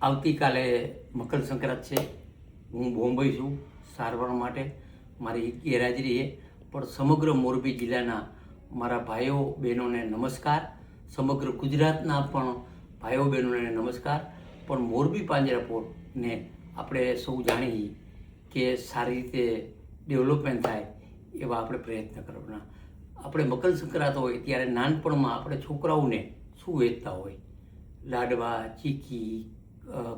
આવતીકાલે મકર સંક્રાંત છે. હું બોમ્બઈ છું સારવાર માટે, મારી ગેરહાજરી છે. પણ સમગ્ર મોરબી જિલ્લાના મારા ભાઈઓ બહેનોને નમસ્કાર. સમગ્ર ગુજરાતના પણ ભાઈઓ બહેનોને નમસ્કાર. પણ મોરબી પાંજરાપોળને આપણે સૌ જાણીએ કે સારી રીતે ડેવલપમેન્ટ થાય એવા આપણે પ્રયત્ન કરવાના. આપણે મકર સંક્રાંત હોય ત્યારે નાનપણમાં આપણે છોકરાઓને શું વેચતા હોય? લાડવા, ચીકી,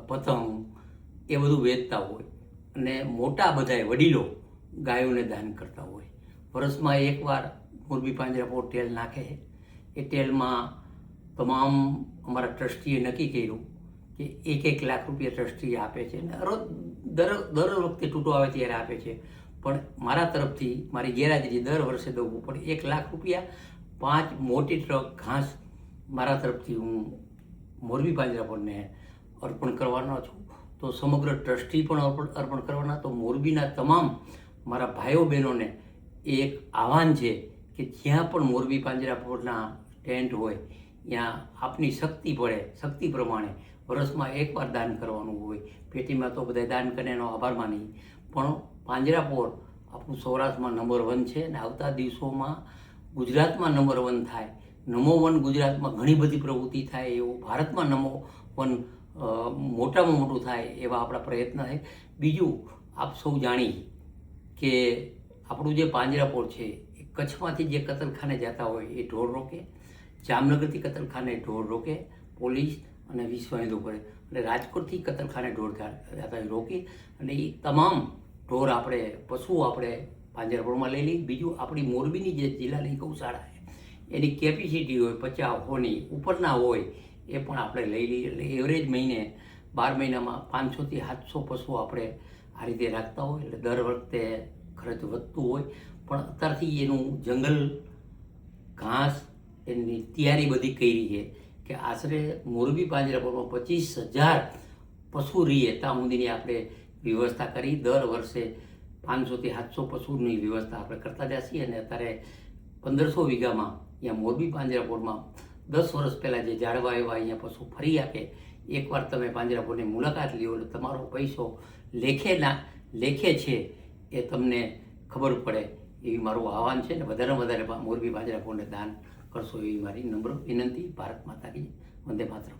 પતંગ એ બધું વેચતા હોય. અને મોટા બધાય વડીલો ગાયોને દાન કરતા હોય. વર્ષમાં એકવાર મોરબી પાંજરાપોળ ટેલ નાખે છે. એ ટેલમાં તમામ અમારા ટ્રસ્ટીએ નક્કી કર્યું કે 1-1 લાખ રૂપિયા ટ્રસ્ટી આપે છે. અને દર વખતે તૂટો આવે ત્યારે આપે છે. પણ મારા તરફથી મારી ગેરહાજરી દર વર્ષે દઉં, પણ 1 લાખ રૂપિયા 5 મોટી ટ્રક ઘાસ મારા તરફથી હું મોરબી પાંજરાપોળને અર્પણ કરવાનો છું. તો સમગ્ર ટ્રસ્ટી પણ અર્પણ કરવાના. તો મોરબીના તમામ મારા ભાઈઓ બહેનોને એક આહ્વાન છે કે જ્યાં પણ મોરબી પાંજરાપોળના ટેન્ટ હોય ત્યાં આપની શક્તિ પડે, શક્તિ પ્રમાણે વર્ષમાં એકવાર દાન કરવાનું હોય. પેટીમાં તો બધા દાન કરીને એનો આભાર માની, પણ પાંજરાપોળ આપણું સૌરાષ્ટ્રમાં નંબર 1 છે. અને આવતા દિવસોમાં ગુજરાતમાં નંબર 1 થાય. નમો 1 ગુજરાતમાં ઘણી બધી પ્રવૃત્તિ થાય એવું ભારતમાં નમો 1 મોટામાં મોટું થાય એવા આપણા પ્રયત્ન છે. બીજું, આપ સૌ જાણી કે આપણું જે પાંજરાપોળ છે એ કચ્છમાંથી જે કતલખાને જતા હોય એ ઢોર રોકે, જામનગરથી કતલખાને ઢોર રોકે પોલીસ અને વિશ્વ હિન્દુ કરે, અને રાજકોટથી કતલખાને ઢોર જતા હોય રોકે. અને એ તમામ ઢોર આપણે પશુઓ આપણે પાંજરાપોળમાં લઈ લઈએ. બીજું, આપણી મોરબીની જે જિલ્લાની ગૌશાળા છે એની કેપેસિટી હોય 50-100ની ઉપરના હોય એ પણ આપણે લઈ લઈએ. એટલે એવરેજ મહિને 12 મહિનામાં 500થી 700 પશુઓ આપણે આ રીતે રાખતા હોય. એટલે દર વખતે ખર્ચ વધતું હોય, પણ અત્યારથી એનું જંગલ ઘાસ એની તૈયારી બધી કરી છે કે આશરે મોરબી પાંજરાપોળમાં 25,000 પશુ રહીએ ત્યાં સુધીની આપણે વ્યવસ્થા કરી. દર વર્ષે 500થી 700 પશુની વ્યવસ્થા આપણે કરતા જઈએ. અને અત્યારે 1500 વીઘામાં અહીંયા મોરબી પાંજરાપોળમાં 10 વર્ષ પહેલાં જે ઝાડવા એવા અહીંયા પશુ ફરી આપે. એકવાર તમે પાંજરાપોળની મુલાકાત લ્યો એટલે તમારો પૈસો લેખે છે એ તમને ખબર પડે એવી મારું આહ્વાન છે. ને વધારેમાં વધારે મોરબી પાંજરાપોળને દાન કરશો એવી મારી નમ્ર વિનંતી. ભારત માતા કી જય. વંદે માતરમ.